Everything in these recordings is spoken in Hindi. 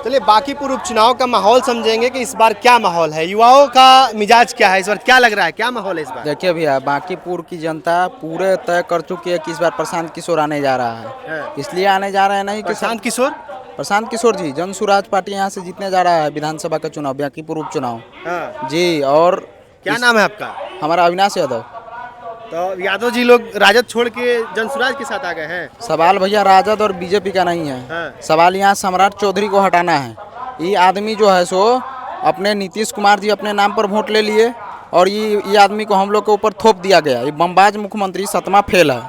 चलिए बांकीपुर उपचुनाव का माहौल समझेंगे कि इस बार क्या माहौल है, युवाओं का मिजाज क्या है इस बार, क्या लग रहा है, क्या माहौल है इस बार? देखिए भैया, बांकीपुर की जनता पूरे तय कर चुकी है कि इस बार प्रशांत किशोर आने जा रहा है। इसलिए आने जा रहे हैं नहीं कि प्रशांत किशोर। प्रशांत किशोर जी जन सुराज पार्टी यहाँ से जीतने जा रहा है विधानसभा का चुनाव, बांकीपुर उपचुनाव हाँ। जी। और क्या नाम है आपका? हमारा अविनाश यादव। तो यादव जी लोग राजद छोड़ के जनसुराज के साथ आ गए हैं। सवाल भैया राजद और बीजेपी का नहीं है। हाँ। सवाल यहाँ सम्राट चौधरी को हटाना है। ये आदमी जो है सो अपने नीतीश कुमार जी अपने नाम पर वोट ले लिए और ये आदमी को हम लोग के ऊपर थोप दिया गया। ये बमबाज मुख्यमंत्री 7वां फेल है।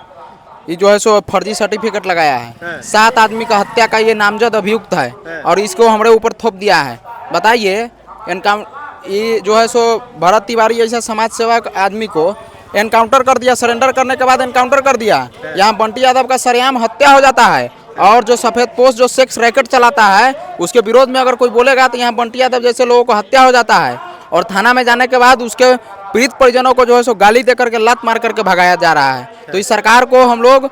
ये जो है सो फर्जी सर्टिफिकेट लगाया है। 7 आदमी का हत्या का ये नामजद अभियुक्त है और इसको हमारे ऊपर थोप दिया है। बताइए इनका ये जो है सो भरत तिवारी जैसा समाज सेवक आदमी को एनकाउंटर कर दिया, सरेंडर करने के बाद एनकाउंटर कर दिया। यहाँ बंटी यादव का सरेआम हत्या हो जाता है और जो सफ़ेद पोस्ट जो सेक्स रैकेट चलाता है उसके विरोध में अगर कोई बोलेगा तो यहाँ बंटी यादव जैसे लोगों को हत्या हो जाता है और थाना में जाने के बाद उसके पीड़ित परिजनों को जो है सो गाली दे करके लात मार करके भगाया जा रहा है। तो इस सरकार को हम लोग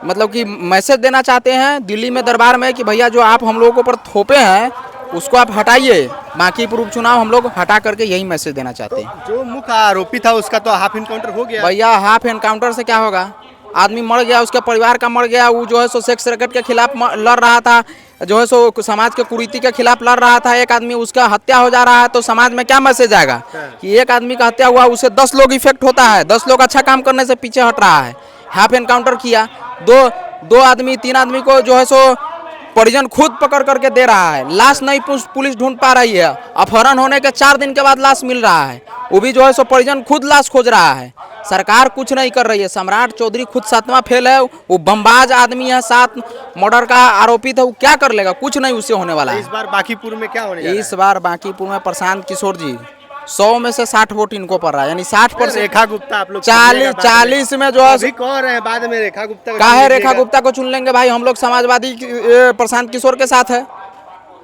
मतलब कि मैसेज देना चाहते हैं दिल्ली में दरबार में कि भैया जो आप हम लोगों के ऊपर थोपे हैं उसको आप हटाइए। बांकीपुर उपचुनाव हम लोग हटा करके यही मैसेज देना चाहते हैं। जो मुख्य आरोपी था उसका तो हाफ इनकाउंटर हो गया। भैया हाफ एनकाउंटर से क्या होगा? आदमी मर गया, उसके परिवार का मर गया। वो जो है सो सेक्स रैकेट के खिलाफ लड़ रहा था, जो है सो समाज के कुरीति के खिलाफ लड़ रहा था। एक आदमी उसका हत्या हो जा रहा है तो समाज में क्या मैसेज आएगा कि एक आदमी का हत्या हुआ उससे 10 लोग इफेक्ट होता है, 10 लोग अच्छा काम करने से पीछे हट रहा है। हाफ एनकाउंटर किया, दो आदमी 3 आदमी को जो है सो परिजन खुद पकड़ करके दे रहा है। लाश नहीं पुलिस ढूंढ पा रही है। अपहरण होने के 4 दिन के बाद लाश मिल रहा है, वो भी जो है सो परिजन खुद लाश खोज रहा है। सरकार कुछ नहीं कर रही है। सम्राट चौधरी खुद 7वां फेल है, वो बमबाज आदमी है, 7 मर्डर का आरोपी था। वो क्या कर लेगा? कुछ नहीं उससे होने वाला है। इस बार बांकीपुर में क्या होने जा रहा है? इस बार बांकीपुर में प्रशांत किशोर जी 100 में से 60 वोट इनको पड़ रहा है, यानी 60%। रेखा गुप्ता आप लोग 40 में जो है कौन है बाद में रेखा गुप्ता काहे रेखा गुप्ता को चुन लेंगे भाई? हम लोग समाजवादी प्रशांत किशोर के साथ है,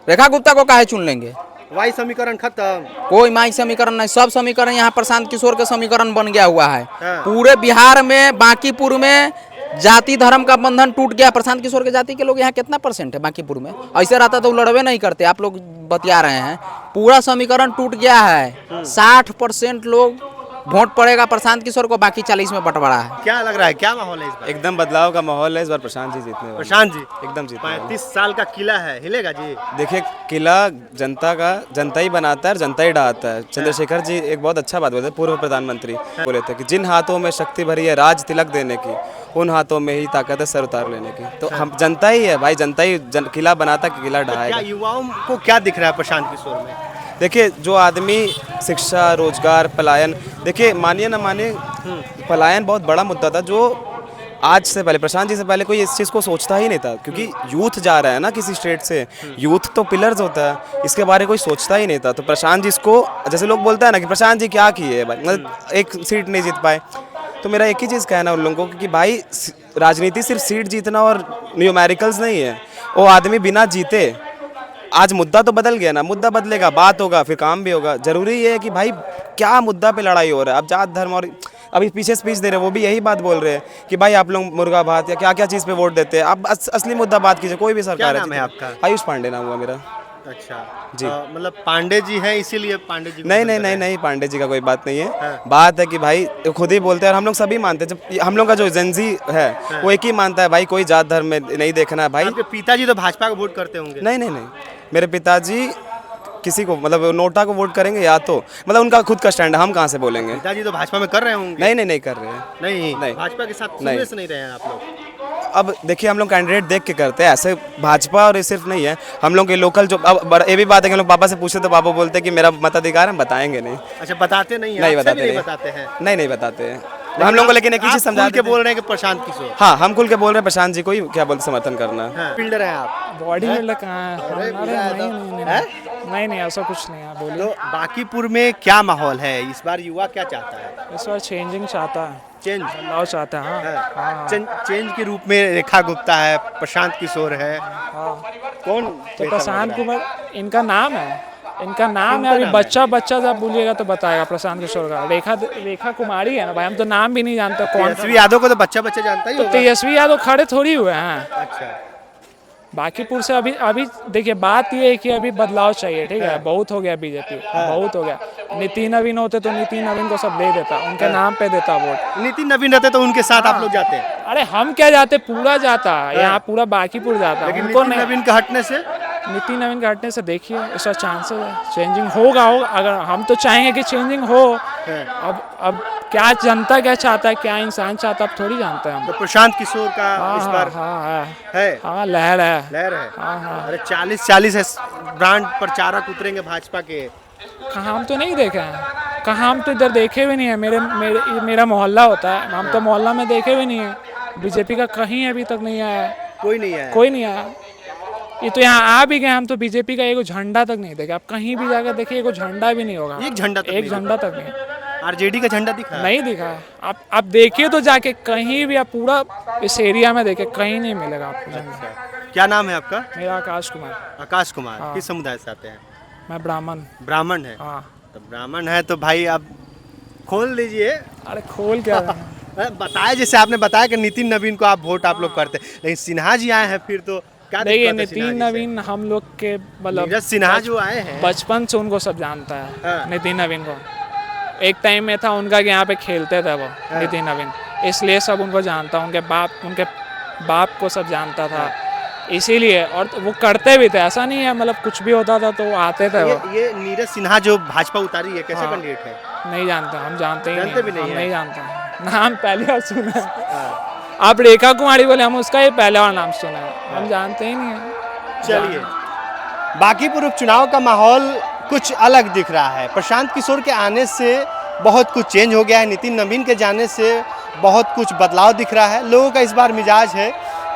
रेखा गुप्ता को काहे चुन लेंगे? वाई समीकरण खत्म। कोई माई समीकरण नहीं, सब समीकरण यहाँ प्रशांत किशोर के समीकरण बन गया हुआ है। हाँ। पूरे बिहार में बांकीपुर में जाति धर्म का बंधन टूट गया। प्रशांत किशोर के जाति के लोग यहाँ कितना % है बांकीपुर में? ऐसे रहता तो लड़वे नहीं करते। आप लोग बतिया रहे हैं, पूरा समीकरण टूट गया है। 60% लोग वोट पड़ेगा प्रशांत किशोर को, बाकी 40 में बंटवारा है। क्या लग रहा है, क्या माहौल है इस बार? एकदम बदलाव का माहौल है इस बार। प्रशांत जी जीतने वाले। प्रशांत जी एकदम जीतने वाले। 35 साल का किला है, हिलेगा जी? देखिए किला जनता ही बनाता है और जनता ही ढाता है। चंद्रशेखर जी एक बहुत अच्छा बात बोलते, पूर्व प्रधानमंत्री बोले थे कि जिन हाथों में शक्ति भरी है राज तिलक देने की, उन हाथों में ही ताकत है सर उतार लेने की। तो हम जनता ही है भाई, जनता ही किला बनाता कि किला ढहाएगा। युवाओं को क्या दिख रहा है प्रशांत किशोर में? देखिए जो आदमी शिक्षा, रोजगार, पलायन, देखिए मानिए ना मानिए पलायन बहुत बड़ा मुद्दा था जो आज से पहले, प्रशांत जी से पहले कोई इस चीज़ को सोचता ही नहीं था। क्योंकि यूथ जा रहा है ना किसी स्टेट से, यूथ तो पिलर्स होता है, इसके बारे में कोई सोचता ही नहीं था। तो प्रशांत जी इसको, जैसे लोग बोलते हैं ना कि प्रशांत जी क्या किए भाई, मतलब एक सीट नहीं जीत पाए, तो मेरा एक ही चीज़ कहना है उन लोगों को कि भाई राजनीति सिर्फ सीट जीतना और न्यूमेरिकल्स नहीं है। वो आदमी बिना जीते, आज मुद्दा तो बदल गया ना, मुद्दा बदलेगा, बात होगा, फिर काम भी होगा। जरूरी ये है कि भाई क्या मुद्दा पे लड़ाई हो रहा है। अब जात धर्म और अभी पीछे स्पीच दे रहे हैं वो भी यही बात बोल रहे हैं कि भाई आप लोग मुर्गा भात या क्या क्या चीज़ पे वोट देते हैं। अब असली मुद्दा बात कीजिए। कोई भी सरकार है। नाम है आपका? आयुष पांडे नाम हुआ मेरा। अच्छा जी। मतलब पांडे जी हैं इसीलिए पांडे जी? नहीं, पांडे जी का कोई बात नहीं है। बात है कि भाई खुद ही बोलते हैं और हम लोग सभी मानते हैं। जब हम लोग का जो जेंजी है वो एक ही मानता है भाई कोई जात धर्म में नहीं देखना है भाई। आपके पिताजी तो भाजपा को वोट करते होंगे? नहीं, मेरे पिताजी किसी को, मतलब नोटा को वोट करेंगे या तो, मतलब उनका खुद का स्टैंड है, हम कहाँ से बोलेंगे। पिताजी तो भाजपा में कर रहे होंगे? नहीं कर रहे हैं। नहीं भाजपा के साथ शुरू से नहीं रहे हैं आप लोग? अब देखिए हम लोग कैंडिडेट देख के करते हैं, ऐसे भाजपा और ये सिर्फ नहीं है। हम लोग के लोकल जो, अब ये भी बात है कि हम लोग पापा से पूछते तो पापा बोलते हैं कि मेरा मताधिकार है, बताएंगे नहीं। अच्छा बताते नहीं? नहीं बताते हैं? नहीं बताते हैं हम लोग को। लेकिन एक ही चीज समझा के बोल रहे हैं कि प्रशांत किशोर। हाँ, हम खुल के बोल रहे हैं प्रशांत जी को ही क्या बोलते समर्थन करना। फील्डर है आप? बॉडी बिल्डर कहाँ है? नहीं ऐसा कुछ नहीं है। बोलिए। तो बांकीपुर में क्या माहौल है इस बार? युवा क्या चाहता है इस बार? चेंजिंग चाहता है, चेंज बदलाव चाहता है। हाँ। चेंज के रूप में रेखा गुप्ता है, प्रशांत किशोर है। हाँ। कौन? तो प्रशांत कुमार इनका नाम है, अभी बच्चा जब बोलिएगा तो बताएगा। प्रशांत किशोर का रेखा कुमारी है ना भाई, हम तो नाम भी नहीं जानते कौन। तेजस्वी यादव को तो बच्चा जानता ही तो होगा। तेजस्वी यादव खड़े थोड़ी हुए हैं। अच्छा। बाकीपुर से अभी अभी देखिए बात ये है कि अभी बदलाव चाहिए, ठीक है। बहुत हो गया बीजेपी, बहुत हो गया। नितिन नवीन होते तो नितिन नवीन को सब दे देता, उनके नाम पे देता वोट। नितिन नवीन रहते तो उनके साथ आप लोग जाते हैं, अरे हम क्या जाते, पूरा जाता यहाँ, पूरा बाकीपुर जाता। लेकिन उनको नितिन नवीन के हटने से नितिन नवीन के हटने से देखिए इसका चांसेस है चेंजिंग होगा। अगर हम तो चाहेंगे कि चेंजिंग हो। अब क्या जनता क्या चाहता है, क्या इंसान चाहता है, अब थोड़ी जानते हैं हम। तो प्रशांत किशोर का इस बार है लहर है। लहर है। हाँ। अरे 40 ब्रांड प्रचारक उतरेंगे भाजपा के। कहाँ हम तो नहीं देखे हैं, कहाँ हम तो इधर देखे भी नहीं है। मेरा मोहल्ला होता है, हम तो मोहल्ला में देखे भी नहीं है। बीजेपी का कहीं अभी तक नहीं आया, कोई नहीं आया, कोई नहीं आया। ये तो यहाँ आ भी गए, हम तो बीजेपी का एगो झंडा तक नहीं देखे। आप कहीं भी जाकर देखिए एगो झंडा भी नहीं होगा, एक झंडा तक नहीं। आरजेडी का झंडा दिखा नहीं दिखा। आप देखिए तो जाके कहीं भी, आप पूरा इस एरिया में देखिए कहीं नहीं मिलेगा आपको झंडा। क्या नाम है आपका? मेरा आकाश कुमार। आकाश कुमार। किस समुदाय से आते हैं? मैं ब्राह्मण। ब्राह्मण है। हाँ। तो ब्राह्मण है तो भाई आप खोल लीजिए। अरे खोल क्या बताया, जैसे आपने बताया कि नितिन नवीन को आप वोट आप लोग करते हैं, लेकिन सिन्हा जी आए हैं फिर तो क्या देखिए दिक्कत है नितिन सिन्हा जी से? नवीन हम लोग के मतलब नीरज सिन्हा जो आए हैं बचपन से उनको सब जानता है। हाँ। नितिन नवीन को एक टाइम में था उनका कि यहाँ पे खेलते थे वो नितिन नवीन, इसलिए सब उनको जानता। उनके बाप को सब जानता था, इसीलिए। और वो करते भी थे, ऐसा नहीं है मतलब कुछ भी होता था तो वो आते थे। ये नीरज सिन्हा जो भाजपा उतारी है, कैसे हाँ। कैंडिडेट है? नहीं जानते, हम जानते ही जानते भी नहीं, नहीं हम है। नहीं जानते। नाम पहले बार सुना है। आप रेखा कुमारी बोले, हम उसका ही पहले बार नाम सुना है, हम जानते ही नहीं है। चलिए, बाकीपुर उपचुनाव का माहौल कुछ अलग दिख रहा है। प्रशांत किशोर के आने से बहुत कुछ चेंज हो गया है, नितिन नवीन के जाने से बहुत कुछ बदलाव दिख रहा है। लोगों का इस बार मिजाज है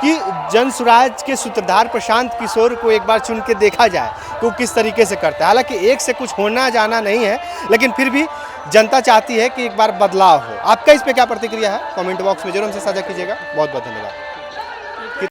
कि जन स्वराज के सूत्रधार प्रशांत किशोर को एक बार चुन के देखा जाए कि वो किस तरीके से करता है। हालांकि एक से कुछ होना जाना नहीं है, लेकिन फिर भी जनता चाहती है कि एक बार बदलाव हो। आपका इस पे क्या प्रतिक्रिया है? कमेंट बॉक्स में जरूर हमसे साझा कीजिएगा। बहुत बहुत धन्यवाद।